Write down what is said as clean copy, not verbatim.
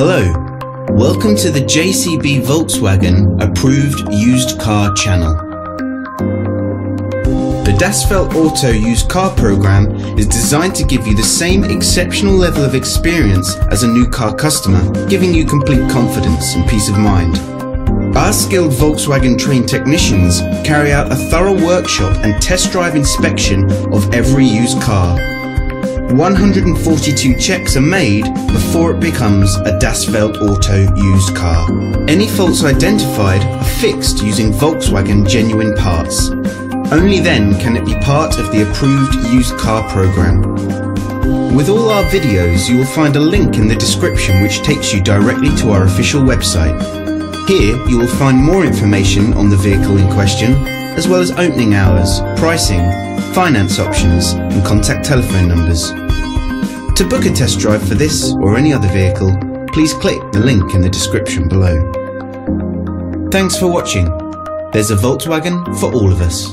Hello, welcome to the JCB Volkswagen Approved Used Car channel. The Das Feld Auto Used Car program is designed to give you the same exceptional level of experience as a new car customer, giving you complete confidence and peace of mind. Our skilled Volkswagen trained technicians carry out a thorough workshop and test drive inspection of every used car. 142 checks are made before it becomes a Das Feld Auto used car. Any faults identified are fixed using Volkswagen genuine parts. Only then can it be part of the approved used car program. With all our videos, you will find a link in the description which takes you directly to our official website. Here you will find more information on the vehicle in question, as well as opening hours, pricing, finance options and contact telephone numbers. To book a test drive for this or any other vehicle, please click the link in the description below. Thanks for watching. There's a Volkswagen for all of us.